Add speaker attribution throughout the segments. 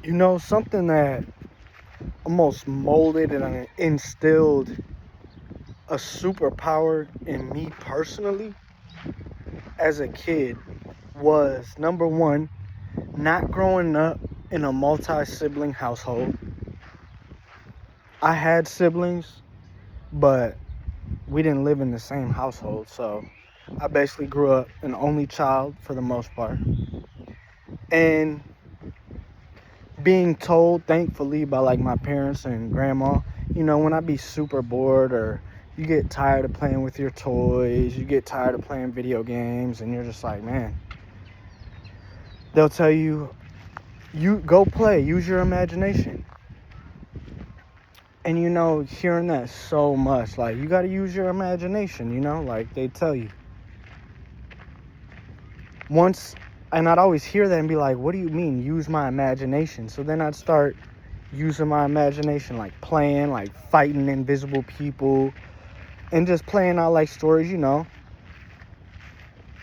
Speaker 1: Something that almost molded and instilled a superpower in me personally as a kid was number one, not growing up in a multi-sibling household. I had siblings, but we didn't live in the same household, so I basically grew up an only child for the most part. And being told, thankfully, by like my parents and grandma, when I be super bored or you get tired of playing with your toys, you get tired of playing video games, and you're just like, man, they'll tell you, you go play, use your imagination. And hearing that so much, like, you got to use your imagination, like they tell you. And I'd always hear that and be like, what do you mean, use my imagination? So then I'd start using my imagination, like playing, like fighting invisible people, and just playing out like stories,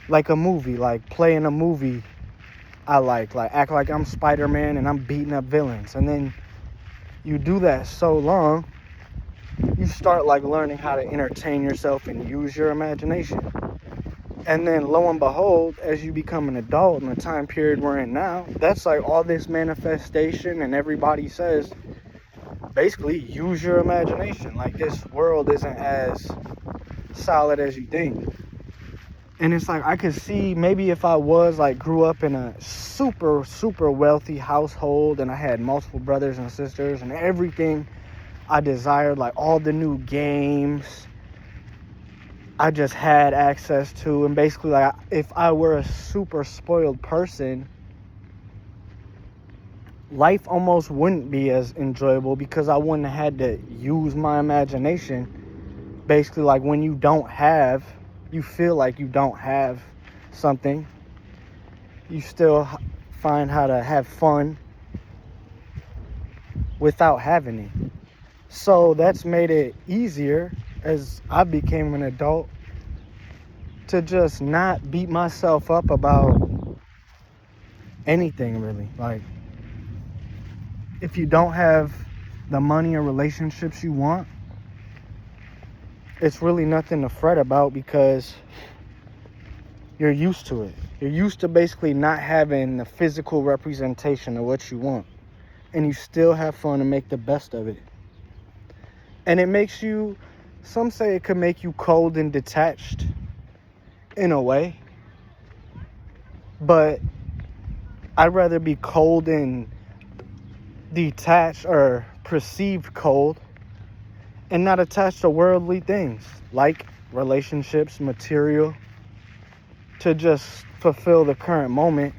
Speaker 1: like a movie, like playing a movie. I like act like I'm Spider-Man and I'm beating up villains. And then you do that so long, you start like learning how to entertain yourself and use your imagination. And then lo and behold, as you become an adult in the time period we're in now, that's like all this manifestation, and everybody says, basically, use your imagination. Like, this world isn't as solid as you think. And it's like, I could see maybe if I was like grew up in a super, super wealthy household and I had multiple brothers and sisters and everything I desired, like all the new games I just had access to, and basically like if I were a super spoiled person, life almost wouldn't be as enjoyable because I wouldn't have had to use my imagination. Basically, like when you feel like you don't have something, you still find how to have fun without having it. So that's made it easier as I became an adult to just not beat myself up about anything, really. Like, if you don't have the money or relationships you want, it's really nothing to fret about because you're used to it. You're used to basically not having the physical representation of what you want, and you still have fun and make the best of it. And it makes you, some say it could make you cold and detached in a way, but I'd rather be cold and detached or perceived cold and not attached to worldly things like relationships, material, to just fulfill the current moment.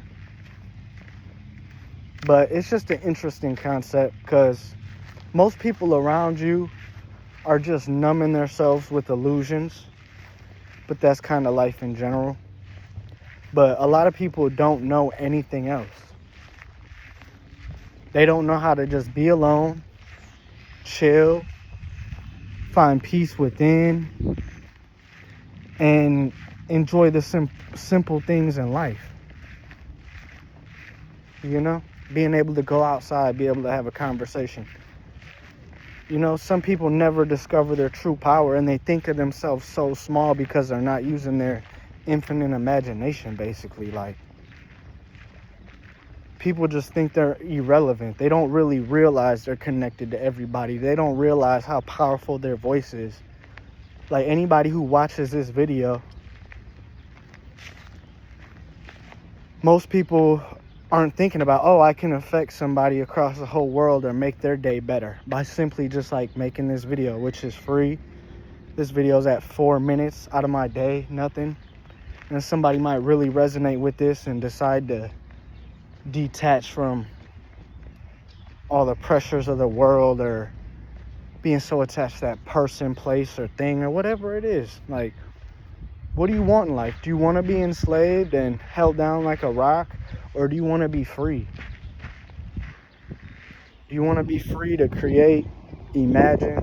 Speaker 1: But it's just an interesting concept because most people around you are just numbing themselves with illusions, but that's kind of life in general. But a lot of people don't know anything else. They don't know how to just be alone, chill, find peace within, and enjoy the simple things in life. Being able to go outside, be able to have a conversation. Some people never discover their true power, and they think of themselves so small because they're not using their infinite imagination, basically. Like, people just think they're irrelevant. They don't really realize they're connected to everybody. They don't realize how powerful their voice is. Like, anybody who watches this video, most people aren't thinking about, oh, I can affect somebody across the whole world or make their day better by simply just like making this video, which is free. This video is at 4 minutes out of my day, nothing. And somebody might really resonate with this and decide to detach from all the pressures of the world or being so attached to that person, place, or thing, or whatever it is. Like, what do you want in life? Do you want to be enslaved and held down like a rock? Or do you want to be free? Do you want to be free to create, imagine?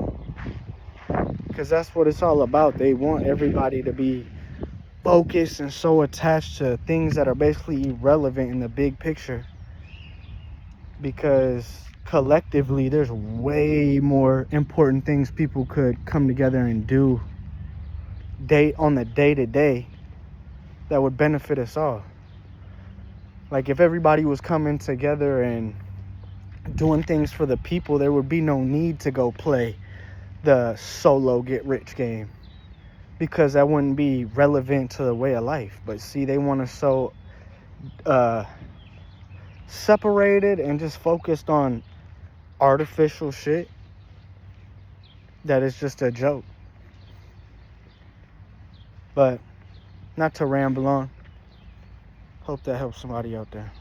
Speaker 1: Because that's what it's all about. They want everybody to be focused and so attached to things that are basically irrelevant in the big picture. because collectively there's way more important things people could come together and do on the day-to-day that would benefit us all. Like if everybody was coming together and doing things for the people, there would be no need to go play the solo get rich game, because that wouldn't be relevant to the way of life. But see, they want to so separated and just focused on artificial shit that is just a joke. But not to ramble on. Hope that helps somebody out there.